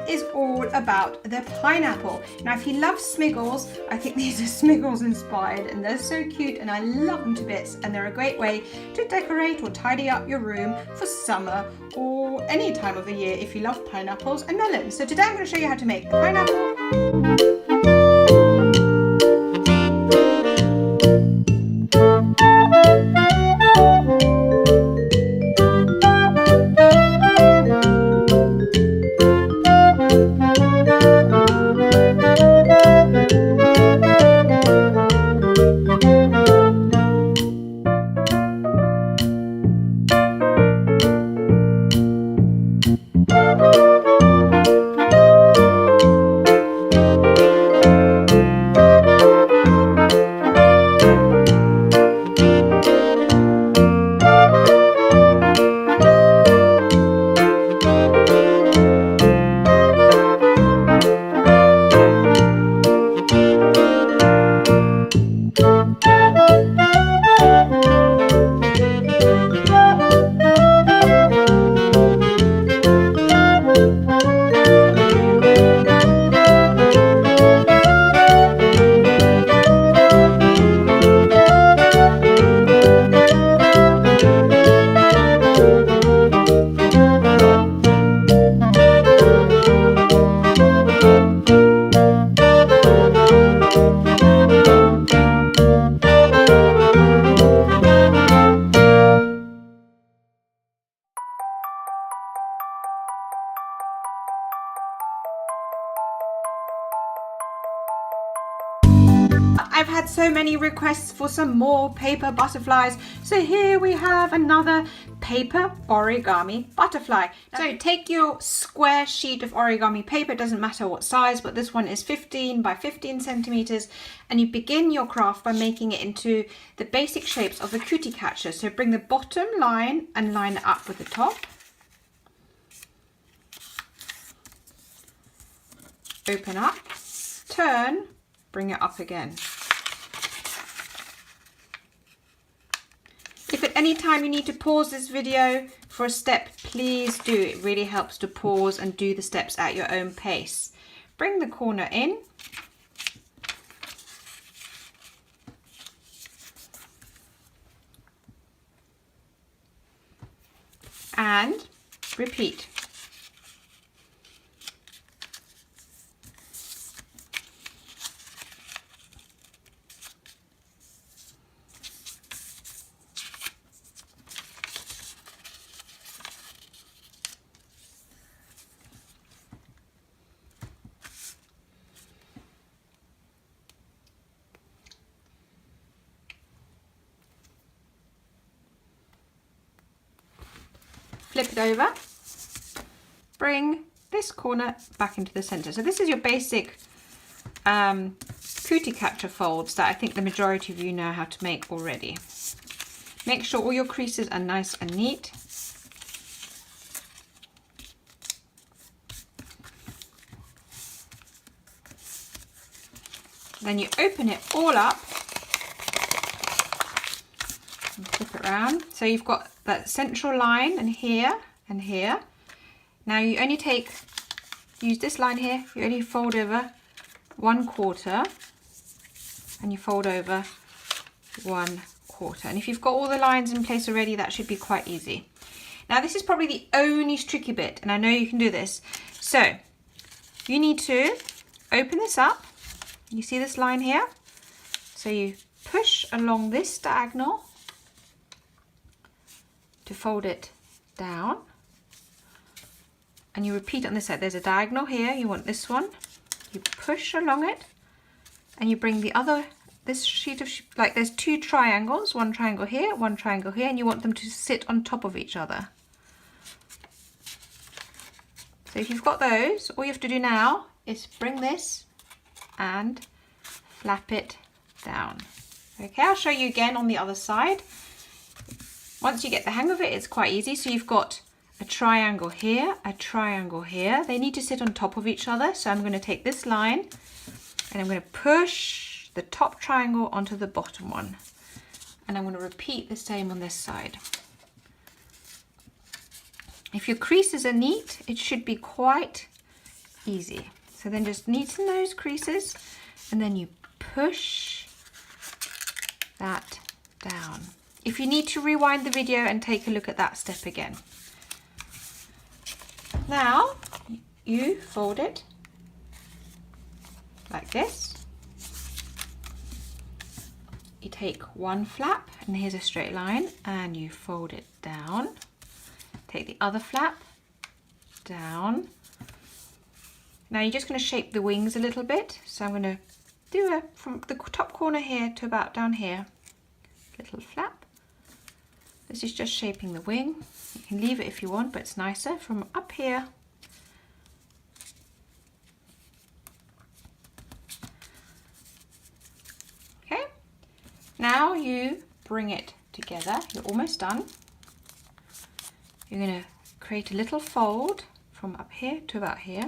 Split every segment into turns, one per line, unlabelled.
is all about the pineapple. Now, if you love Smiggles, I think these are Smiggles inspired, and they're so cute and I love them to bits, and they're a great way to decorate or tidy up your room for summer or any time of the year if you love pineapples and melons. So today I'm going to show you how to make the pineapple. I've had so many requests for some more paper butterflies, so here we have another paper origami butterfly. So take your square sheet of origami paper, it doesn't matter what size, but this one is 15 by 15 centimeters, and you begin your craft by making it into the basic shapes of the cootie catcher. So bring the bottom line and line it up with the top. Open up, turn, bring it up again. If at any time you need to pause this video for a step, please do. It really helps to pause and do the steps at your own pace. Bring the corner in. And repeat. Flip it over, bring this corner back into the center. So this is your basic cootie catcher folds that I think the majority of you know how to make already. Make sure all your creases are nice and neat. Then you open it all up and flip it around. So you've got that central line and here and here. Now you only use this line here, you only fold over 1/4 and you fold over 1/4. And if you've got all the lines in place already, that should be quite easy. Now this is probably the only tricky bit, and I know you can do this. So you need to open this up. You see this line here? So you push along this diagonal to fold it down, and you repeat on this side. There's a diagonal here, you want this one, you push along it, and you bring the other, this sheet of, like there's two triangles, one triangle here, one triangle here, and you want them to sit on top of each other. So if you've got those, all you have to do now is bring this and flap it down. Okay, I'll show you again on the other side. Once you get the hang of it, it's quite easy. So you've got a triangle here, a triangle here. They need to sit on top of each other. So I'm going to take this line and I'm going to push the top triangle onto the bottom one. And I'm going to repeat the same on this side. If your creases are neat, it should be quite easy. So then just neaten those creases and then you push that down. If you need to rewind the video and take a look at that step again. Now you fold it like this. You take one flap, and here's a straight line, and you fold it down. Take the other flap down. Now you're just going to shape the wings a little bit. So I'm going to do from the top corner here to about down here. Little flap. This is just shaping the wing. You can leave it if you want, but it's nicer from up here. Okay. Now you bring it together. You're almost done. You're going to create a little fold from up here to about here.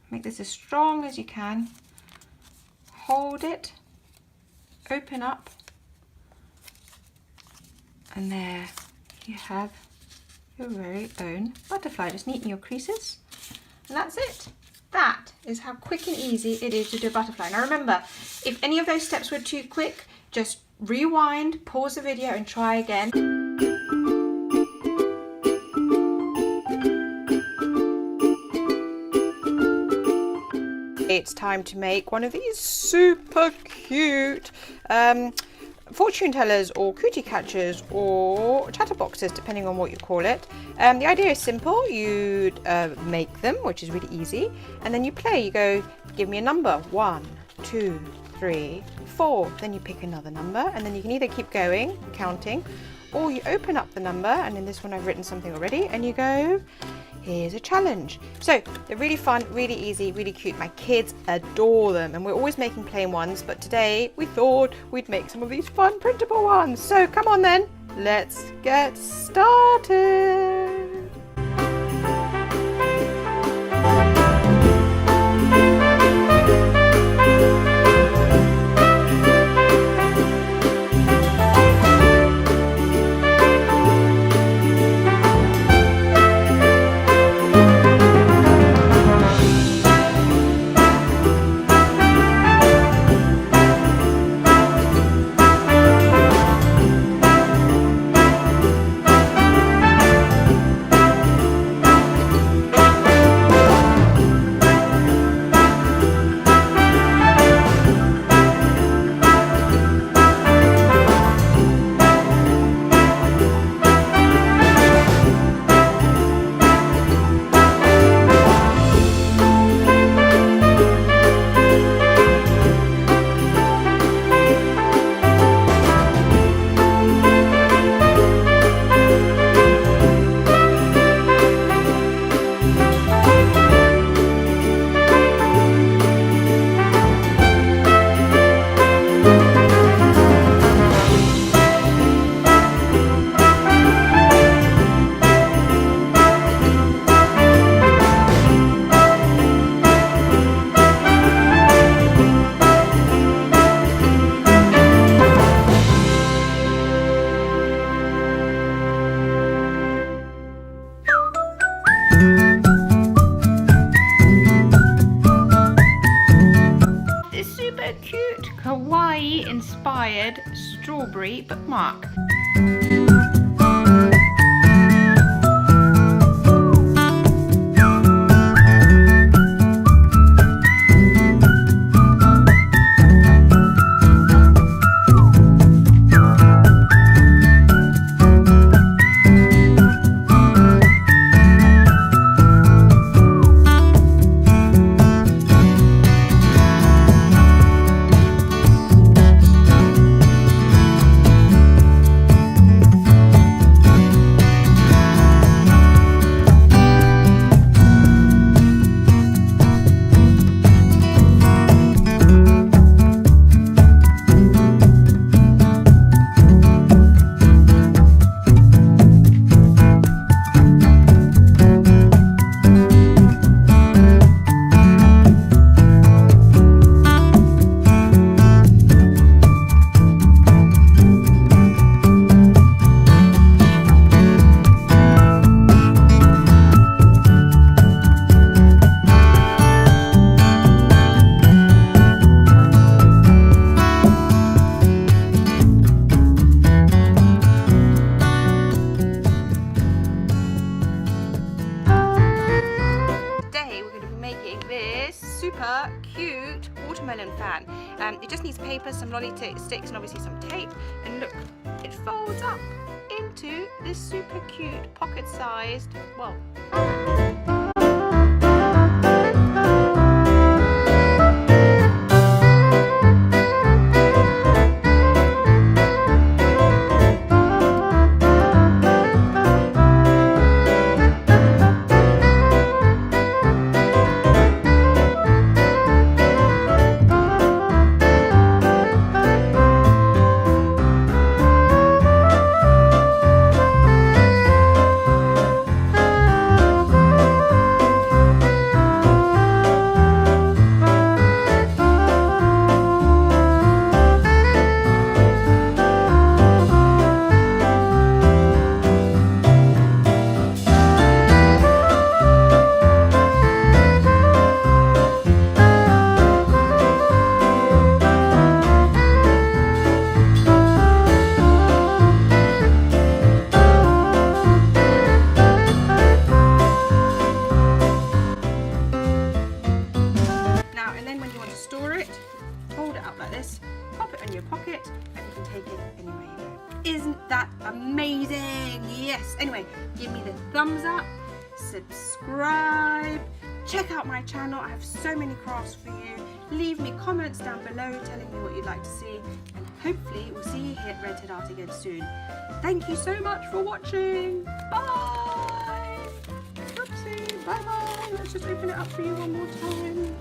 Make this as strong as you can. Hold it, open up, and there you have your very own butterfly. Just neaten your creases, and that's it. That is how quick and easy it is to do a butterfly. Now remember, if any of those steps were too quick, just rewind, pause the video and try again. It's time to make one of these super cute fortune tellers or cootie catchers or chatterboxes, depending on what you call it. The idea is simple. You make them, which is really easy, and then you play. You go, give me a number, 1, 2, 3, 4. Then you pick another number, and then you can either keep going, counting, or you open up the number, and in this one I've written something already, and you go, here's a challenge. So they're really fun, really easy, really cute. My kids adore them, and we're always making plain ones, but today we thought we'd make some of these fun printable ones. So come on then, let's get started. Kawaii-inspired strawberry bookmark. some lolly sticks and obviously some tape, and look, it folds up into this super cute pocket-sized, well, pocket, and you can take it anywhere you go. Isn't that amazing? Yes. Anyway, give me the thumbs up, subscribe, check out my channel. I have so many crafts for you. Leave me comments down below telling me what you'd like to see, and hopefully we'll see you here at Red Head Art again soon. Thank you so much for watching. Bye. Oopsie. Bye bye. Let's just open it up for you one more time.